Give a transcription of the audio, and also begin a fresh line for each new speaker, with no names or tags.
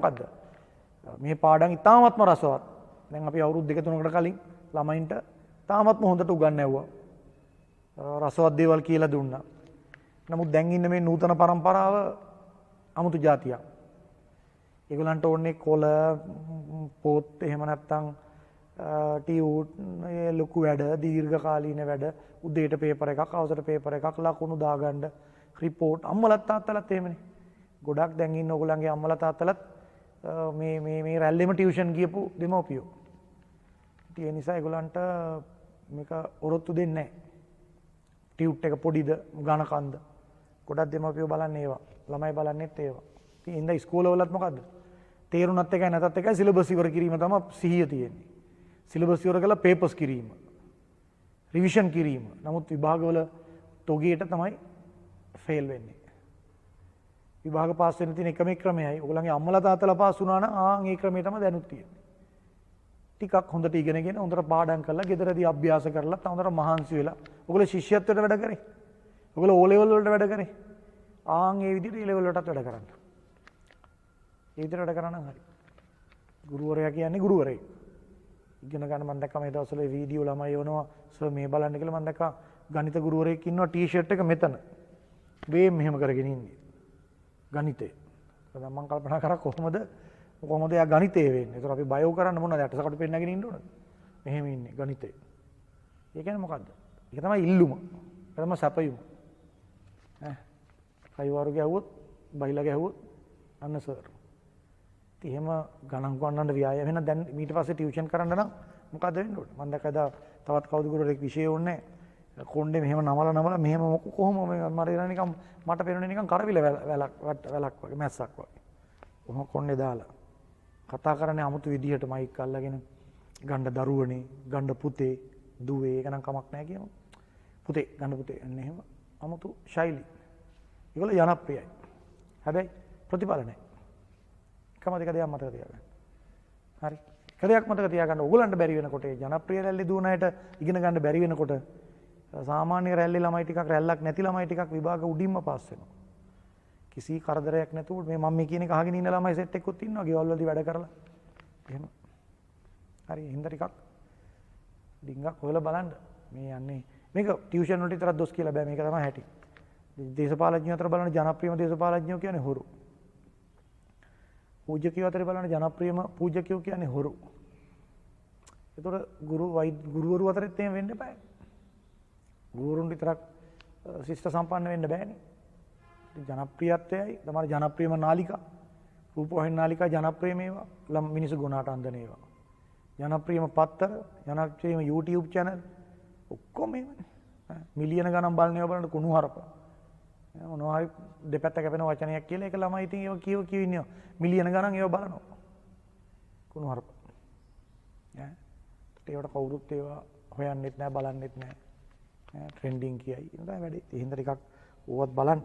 මොකද්ද? මේ පාඩම් ඉතාමත්ම රසවත්. දැන් අපි අවුරුදු 2-3කට කලින් ළමයින්ට තාමත්ම හොඳට උගන්වුවා. රසවත් දේවල් කියලා දුන්නා. නමුත් දැන් ඉන්න මේ නූතන පරම්පරාව අමුතු જાතියක්. ඒගොල්ලන්ට ඕනේ කොළ පොත් එහෙම නැත්නම් ටියුට් ලොකු වැඩ දීර්ඝකාලීන වැඩ උදේට පේපර් එකක් හවසට පේපර් එකක් ලකුණු දාගන්න රිපෝට් අම්මලත් තාත්තලත් එහෙමනේ. ගොඩක් දැන් ඉන්න ඕගොල්ලන්ගේ අම්මලා තාත්තලත් මේ රැල්ලෙම ටියුෂන් ගියපු දෙමව්පියෝ. ඉතින් ඒ නිසා ඒගොල්ලන්ට මේක ඔරොත්තු දෙන්නේ නැහැ. ටියුට් එක පොඩිද ඝනකන්ද ගොඩක් දෙමව්පියෝ බලන්නේ ඒවා. ළමයි බලන්නේත් ඒවා. ඉතින් ඉඳ ඉස්කෝලවලත් මොකද්ද? තේරුණත් එකයි නැතත් එකයි සිලබස් ඉවර කිරීම තමයි සිහිය තියෙන්නේ. සිලබස් ඉවර කළා පේපර්ස් කිරීම. රිවිෂන් කිරීම. නමුත් විභාගවල තොගේට තමයි ෆේල් වෙන්නේ. විභාග පාස් වෙන්න තියෙන එකම ක්‍රමයයි. ඔයගොල්ලන්ගේ අම්මලා තාත්තලා පාස් වුණා නම් ඒ ක්‍රමය තමයි දැනුත් තියෙන්නේ. ටිකක් හොඳට ඉගෙනගෙන හොඳට පාඩම් කරලා ගෙදරදී අභ්‍යාස කරලා හොඳට මහන්සි වෙලා ඔයගොල්ලෝ ශිෂ්‍යත්වයට වැඩ කරේ. ඔයගොල්ලෝ O level වලට වැඩ කරේ. ඒ විදිහට E level වලටත් වැඩ කරන්න. ඒ විදිහට වැඩ කරා නම් හරි. ගුරුවරයා කියන්නේ ගුරුවරයෙක්. ඉගෙන ගන්න මම දැක්කා මේ දවස්වල වීඩියෝ ළමයි යවනවා සර් මේ බලන්න කියලා මම දැක්කා ගණිත ගුරුවරයෙක් ඉන්නවා ටී-ෂර්ට් එක මෙතන. මේ මෙහෙම කරගෙන ඉන්නේ. ගණිතේ. මම කල්පනා කරා කොහොමද යා ගණිතේ වෙන්නේ? ඒතර අපි බයෝ කරන්න මොනවද? යටසකට පෙන්නගෙන ඉන්න ඕනද? මෙහෙම ඉන්නේ ගණිතේ. ඒ කියන්නේ මොකද්ද? ඒක තමයි ඉල්ලුම. ඒක තමයි සැපයුම. කයිවාරු ගැහුවොත්, බයිලා ගැහුවොත් අන්න සර්. ඉතින් එහෙම ගණන් ගන්නන්න ව්‍යායාම වෙන දැන් ඊට පස්සේ ටියුෂන් කරන්න නම් මොකද්ද වෙන්න ඕනේ? මම දැක්කද තවත් කවුද ගුරුවරයෙක් විෂය ඕනේ කොණ්ඩේ මෙහෙම නමලා මෙහෙම කොහොම මට නිකන් මට පේන්නේ නිකන් කරවිල වැලක් වගේ මැස්සක් වගේ. කොහොම කොණ්ඩේ දාලා කතා කරන්නේ 아무තු විදිහට මයික් අල්ලගෙන ගණ්ඩ දරුවනේ ගණ්ඩ පුතේ දුවේ ඒක නම් කමක් නැහැ කියමු. පුතේ ගණ්ඩ පුතේ අන්න එහෙම 아무තු ශෛලී. ඒගොල්ලෝ ජනප්‍රියයි. හැබැයි ප්‍රතිඵල නැහැ. කම දෙක දෙයක් මතක තියාගන්න. හරි. කදයක් මතක තියාගන්න. ඕගොල්ලන්ට බැරි වෙනකොට ජනප්‍රිය රැල්ලේ දුවන අයට ඉගෙන ගන්න බැරි වෙනකොට සාමාන්‍ය රැල්ලේ ළමයි ටිකක් රැල්ලක් නැති ළමයි ටිකක් විභාග උඩින්ම පාස් වෙනවා. කිසි කරදරයක් නැතුව මේ මම මේ කියන එක අහගෙන ඉන්න ළමයි සෙට් එකකුත් ඉන්නවා ගෙවල් වලදී වැඩ කරලා. එහෙම. හරි හින්දා ටිකක් ඩිංගක් හොයලා බලන්න. මේ යන්නේ මේක ටියුෂන් වලට විතරක් දොස් කියලා බෑ මේක තමයි හැටි. දේශපාලඥයෝ අතර බලන ජනප්‍රියම දේශපාලඥයෝ කියන්නේ හොරු. පූජ්‍යකයෝ අතර බලන ජනප්‍රියම පූජ්‍යකයෝ කියන්නේ හොරු. ඒතකොට ගුරුවරු අතරත් එහෙම වෙන්න බෑ. ගුරුවරුන් විතරක් ශිෂ්ට සම්පන්න වෙන්න බෑනේ. ජනප්‍රියත්වයයි තමයි ජනප්‍රියම නාලිකා රූපවාහිනී නාලිකා ජනප්‍රිය මේවා මිනිස්සු ගුණාට අන්දන ඒවා ජනප්‍රියම පත්තර ජනප්‍රියම YouTube channel ඔක්කොම මේවනේ මිලියන ගණන් බලන ඒවා බලන්න කුණු හරප මොනවා හරි දෙපැත්ත කැපෙන වචනයක් කියලා ඒක ළමයි ඉතින් ඒවා කියව ඉන්නවා මිලියන ගණන් ඒවා බලනවා කුණු හරප ඒවට කවුරුත් ඒවා හොයන්නෙත් නැහැ බලන්නෙත් නැහැ ට්‍රෙන්ඩින් කියයි ඒ තමයි වැඩේ ඒ හින්දා ටිකක් ඕවත් බලන්න